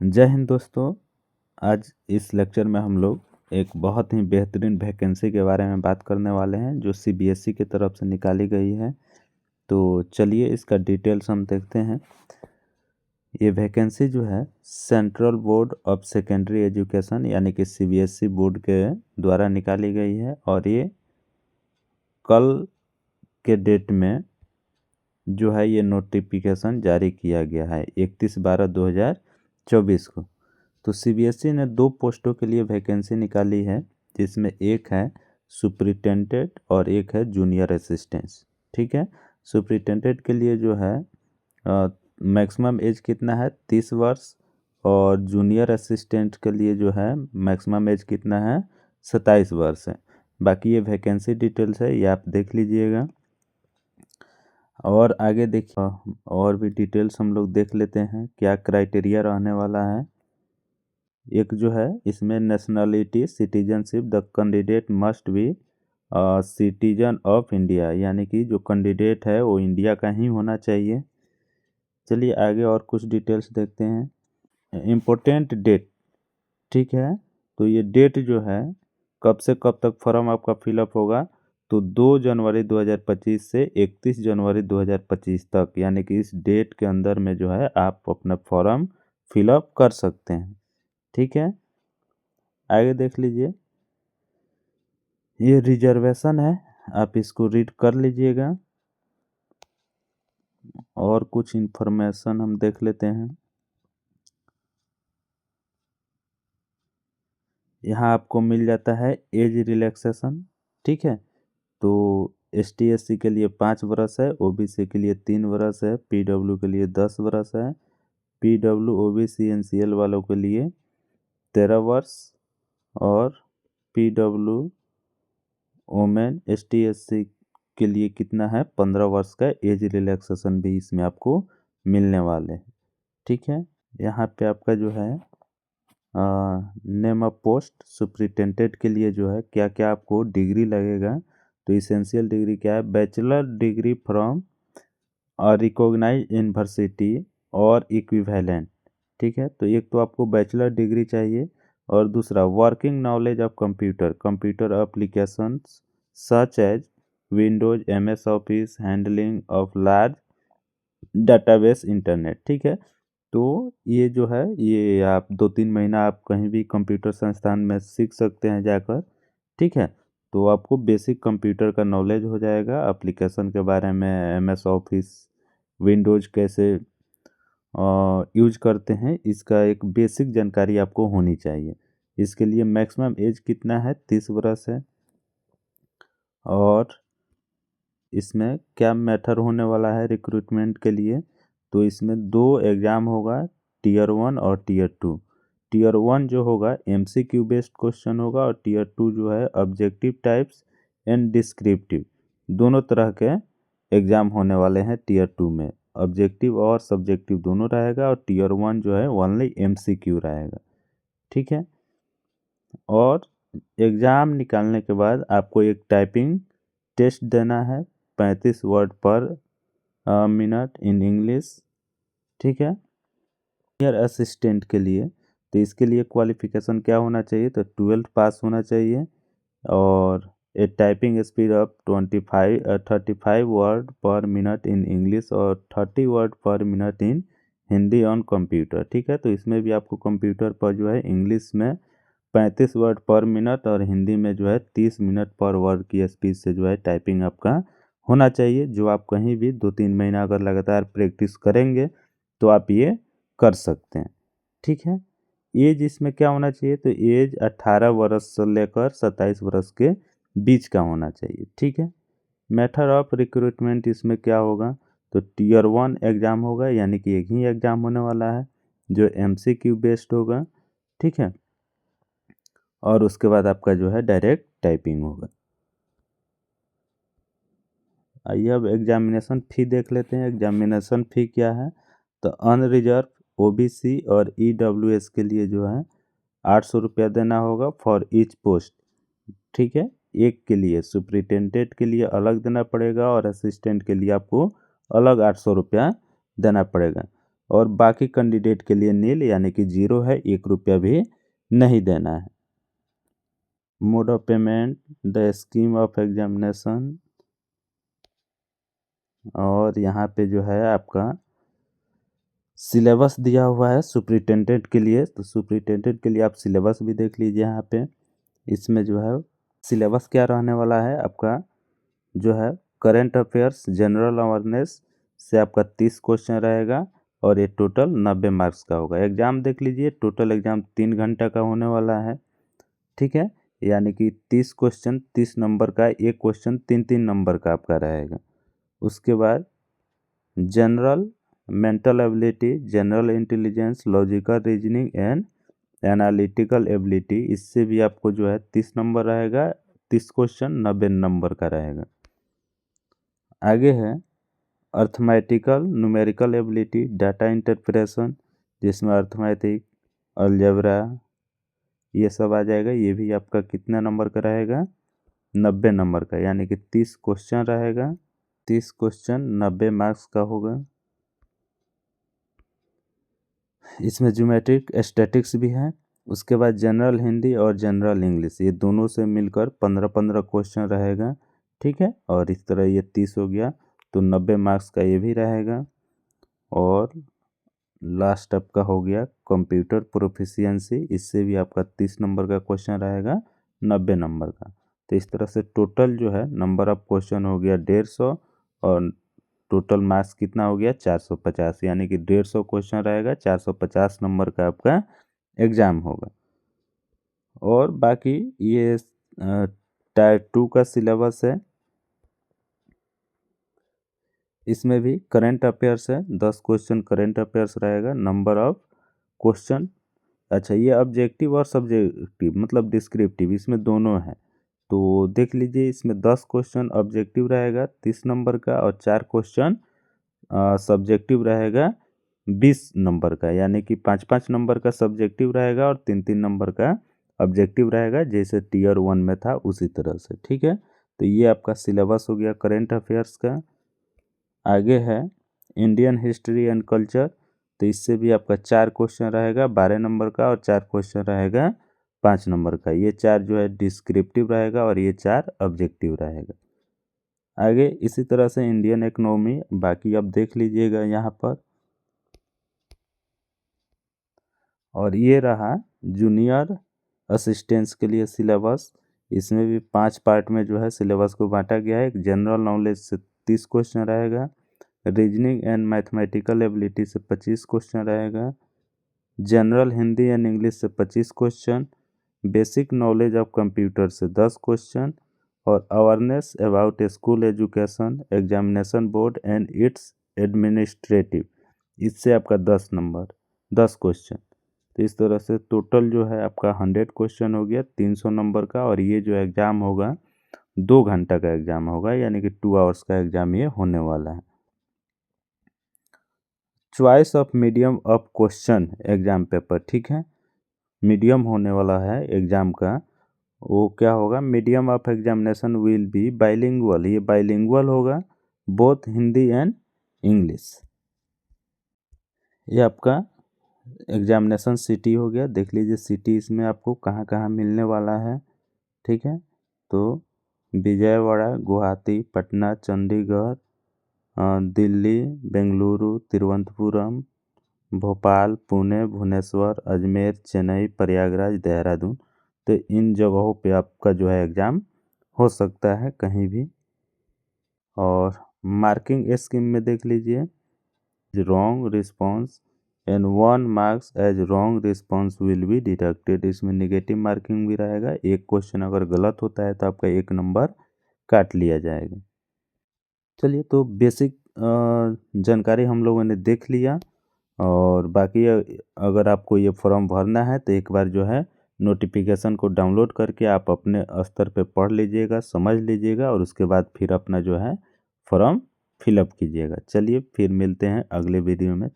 जय हिंद दोस्तों। आज इस लेक्चर में हम लोग एक बहुत ही बेहतरीन वैकेंसी के बारे में बात करने वाले हैं जो सीबीएसई की तरफ से निकाली गई है। तो चलिए इसका डिटेल्स हम देखते हैं। ये वैकेंसी जो है central board of secondary education यानी कि सीबीएसई बोर्ड के द्वारा निकाली गई है और ये कल के डेट में जो है ये नोटिफिकेशन जारी किया गया है 31/12/2024 को। तो सीबीएसई ने 2 पोस्टों के लिए वैकेंसी निकाली है, जिसमें एक है सुपरिटेंडेंट और एक है जूनियर असिस्टेंट। ठीक है, सुपरिटेंडेंट के लिए जो है मैक्सिमम एज कितना है 30 वर्ष और जूनियर असिस्टेंट के लिए जो है मैक्सिमम एज कितना है 27 वर्ष है। बाकी ये वैकेंसी डिटेल्स है, ये आप देख लीजिएगा। और आगे देखिए और भी डिटेल्स हम लोग देख लेते हैं क्या क्राइटेरिया रहने वाला है। एक जो है इसमें nationality citizenship, the candidate must be citizen of India, यानी कि जो कैंडिडेट है वो इंडिया का ही होना चाहिए। चलिए आगे और कुछ डिटेल्स देखते हैं। इम्पोर्टेंट डेट, ठीक है, तो ये डेट जो है कब से कब तक फॉर्म आपका फिलअप होगा, तो 2 जनवरी 2025 से 31 जनवरी 2025 तक, यानी कि इस डेट के अंदर में जो है आप अपना फॉर्म फिलअप कर सकते हैं। ठीक है, आगे देख लीजिए। ये रिजर्वेशन है, आप इसको रीड कर लीजिएगा। और कुछ इन्फॉर्मेशन हम देख लेते हैं। यहाँ आपको मिल जाता है एज रिलैक्सेशन। ठीक है, तो ST/SC के लिए 5 वर्ष है, OBC के लिए 3 वर्ष है, PW के लिए 10 वर्ष है, PW OBC NCL वालों के लिए 13 वर्ष और PW वोमेन ST/SC के लिए कितना है 15 वर्ष का एज रिलैक्सेशन भी इसमें आपको मिलने वाले हैं। ठीक है, यहाँ पे आपका जो है नेम ऑफ पोस्ट सुपरिटेंडेंट के लिए जो है क्या क्या आपको डिग्री लगेगा, तो इसेंशियल डिग्री क्या है, bachelor degree from recognised university और इक्विवेलेंट। ठीक है, तो एक तो आपको बैचलर डिग्री चाहिए और दूसरा working knowledge of computer applications such as Windows, MS office, handling of large database, internet. ठीक है, तो ये जो है ये आप 2-3 महीना आप कहीं भी कंप्यूटर संस्थान में सीख सकते हैं जाकर। ठीक है, तो आपको बेसिक कंप्यूटर का नॉलेज हो जाएगा, एप्लीकेशन के बारे में, MS ऑफिस, विंडोज कैसे यूज करते हैं, इसका एक बेसिक जानकारी आपको होनी चाहिए। इसके लिए मैक्सिमम एज कितना है 30 वर्ष है। और इसमें क्या मेथड होने वाला है रिक्रूटमेंट के लिए, तो इसमें 2 एग्ज़ाम होगा, Tier 1 और Tier 2। Tier 1 जो होगा MCQ बेस्ड क्वेश्चन होगा और Tier 2 जो है ऑब्जेक्टिव टाइप्स एंड डिस्क्रिप्टिव, दोनों तरह के एग्ज़ाम होने वाले हैं Tier 2 में। ऑब्जेक्टिव और सब्जेक्टिव दोनों रहेगा और Tier 1 जो है ओनली MCQ रहेगा। ठीक है, और एग्ज़ाम निकालने के बाद आपको एक टाइपिंग टेस्ट देना है 35 word per minute in English. ठीक है, जूनियर असिस्टेंट के लिए, तो इसके लिए क्वालिफिकेशन क्या होना चाहिए, तो 12th पास होना चाहिए और a typing speed of 35 word per minute in English और 30 word per minute in Hindi on computer. ठीक है, तो इसमें भी आपको कंप्यूटर पर जो है इंग्लिश में 35 वर्ड पर मिनट और हिंदी में जो है 30 मिनट पर वर्ड की स्पीड से जो है टाइपिंग आपका होना चाहिए, जो आप कहीं भी 2-3 महीना अगर लगातार प्रैक्टिस करेंगे तो आप ये कर सकते हैं। ठीक है, एज इसमें क्या होना चाहिए, तो एज 18 वर्ष से लेकर 27 वर्ष के बीच का होना चाहिए। ठीक है, मेथड ऑफ रिक्रूटमेंट इसमें क्या होगा, तो Tier 1 एग्ज़ाम होगा, यानी कि एक ही एग्ज़ाम होने वाला है जो MCQ बेस्ड होगा। ठीक है, और उसके बाद आपका जो है डायरेक्ट टाइपिंग होगा। आइए अब एग्जामिनेशन फ़ी देख लेते हैं। एग्जामिनेशन फ़ी क्या है, तो अनरिजर्व OBC और EWS के लिए जो है 800 रुपया देना होगा फॉर ईच पोस्ट। ठीक है, एक के लिए सुपरिटेंडेंट के लिए अलग देना पड़ेगा और असिस्टेंट के लिए आपको अलग 800 रुपया देना पड़ेगा। और बाकी कैंडिडेट के लिए नील यानी कि 0 है, 1 रुपया भी नहीं देना है। Mode of payment, the scheme of examination, और यहाँ पे जो है आपका सिलेबस दिया हुआ है सुपरिटेंडेंट के लिए। तो सुपरिटेंडेंट के लिए आप सिलेबस भी देख लीजिए यहाँ पे। इसमें जो है सिलेबस क्या रहने वाला है आपका, जो है करंट अफेयर्स, जनरल अवेयरनेस से आपका 30 क्वेश्चन रहेगा और ये टोटल 90 मार्क्स का होगा। एग्ज़ाम देख लीजिए, टोटल एग्ज़ाम 3 घंटा का होने वाला है, ठीक है। यानी कि 30 क्वेश्चन 30 नंबर का, एक क्वेश्चन 3-3 नंबर का आपका रहेगा। उसके बाद general mental ability, general intelligence, logical reasoning and analytical ability, इससे भी आपको जो है 30 नंबर रहेगा। 30 क्वेश्चन 90 नंबर का रहेगा। आगे है arithmetical numerical ability, data interpretation, जिसमें अर्थमेटिक, अलजेब्रा ये सब आ जाएगा। ये भी आपका कितना नंबर का रहेगा, 90 नंबर का, यानी कि 30 क्वेश्चन रहेगा। 30 क्वेश्चन 90 मार्क्स का होगा। इसमें ज्योमेट्रिक स्टैटिक्स भी है। उसके बाद जनरल हिंदी और जनरल इंग्लिश, ये दोनों से मिलकर 15-15 क्वेश्चन रहेगा, ठीक है। और इस तरह ये 30 हो गया, तो 90 मार्क्स का ये भी रहेगा। और लास्ट आपका हो गया कंप्यूटर प्रोफिशिएंसी, इससे भी आपका 30 नंबर का क्वेश्चन रहेगा, 90 नंबर का। तो इस तरह से टोटल जो है नंबर ऑफ क्वेश्चन हो गया 150 और टोटल मार्क्स कितना हो गया 450, यानी कि 150 क्वेश्चन रहेगा, 450 नंबर का आपका एग्ज़ाम होगा। और बाकी ये टायर 2 का सिलेबस है। इसमें भी करंट अफेयर्स है, 10 क्वेश्चन करंट अफेयर्स रहेगा। नंबर ऑफ क्वेश्चन, अच्छा ये ऑब्जेक्टिव और सब्जेक्टिव मतलब डिस्क्रिप्टिव, इसमें दोनों है। तो देख लीजिए, इसमें 10 क्वेश्चन ऑब्जेक्टिव रहेगा 30 नंबर का, और 4 क्वेश्चन सब्जेक्टिव रहेगा 20 नंबर का, यानी कि 5-5 नंबर का सब्जेक्टिव रहेगा और 3-3 नंबर का ऑब्जेक्टिव रहेगा, जैसे टीयर 1 में था उसी तरह से, ठीक है। तो ये आपका सिलेबस हो गया करंट अफेयर्स का। आगे है इंडियन हिस्ट्री एंड कल्चर, तो इससे भी आपका 4 क्वेश्चन रहेगा 12 नंबर का, और 4 क्वेश्चन रहेगा 5 नंबर का। ये 4 जो है डिस्क्रिप्टिव रहेगा और ये 4 ऑब्जेक्टिव रहेगा। आगे इसी तरह से इंडियन इकोनॉमी, बाकी आप देख लीजिएगा यहाँ पर। और ये रहा जूनियर असिस्टेंट्स के लिए सिलेबस। इसमें भी 5 पार्ट में जो है सिलेबस को बांटा गया है। एक जनरल नॉलेज से 30 क्वेश्चन रहेगा, रीजनिंग एंड मैथमेटिकल एबिलिटी से 25 क्वेश्चन रहेगा, जनरल हिंदी एंड इंग्लिश से 25 question, basic knowledge of computer से 10 क्वेश्चन, और awareness about school education, examination board and it's administrative, इससे आपका 10 नंबर 10 क्वेश्चन। तो इस तरह से टोटल जो है आपका 100 क्वेश्चन हो गया 300 नंबर का। और ये जो एग्ज़ाम होगा 2 घंटा का एग्ज़ाम होगा, यानी कि 2 आवर्स का एग्ज़ाम ये होने वाला है। Choice of medium of question exam paper, ठीक है, मीडियम होने वाला है एग्ज़ाम का। वो क्या होगा, medium of examination will be bilingual, ये बाइलिंगुअल होगा, बोथ हिंदी एंड इंग्लिश। ये आपका एग्जामिनेशन सिटी हो गया। देख लीजिए सिटी इसमें आपको कहाँ कहाँ मिलने वाला है, ठीक है। तो विजयवाड़ा, गुवाहाटी, पटना, चंडीगढ़, दिल्ली, बेंगलुरु, तिरुवनंतपुरम, भोपाल, पुणे, भुवनेश्वर, अजमेर, चेन्नई, प्रयागराज, देहरादून। तो इन जगहों पे आपका जो है एग्ज़ाम हो सकता है कहीं भी। और मार्किंग स्कीम में देख लीजिए, wrong response and 1 marks as wrong response will be deducted, इसमें नेगेटिव मार्किंग भी रहेगा। एक क्वेश्चन अगर गलत होता है तो आपका 1 नंबर काट लिया जाएगा। चलिए, तो बेसिक जानकारी हम लोगों ने देख लिया। और बाकी अगर आपको ये फॉर्म भरना है तो एक बार जो है नोटिफिकेशन को डाउनलोड करके आप अपने स्तर पे पढ़ लीजिएगा, समझ लीजिएगा, और उसके बाद फिर अपना जो है फॉर्म फिलअप कीजिएगा। चलिए फिर मिलते हैं अगले वीडियो में।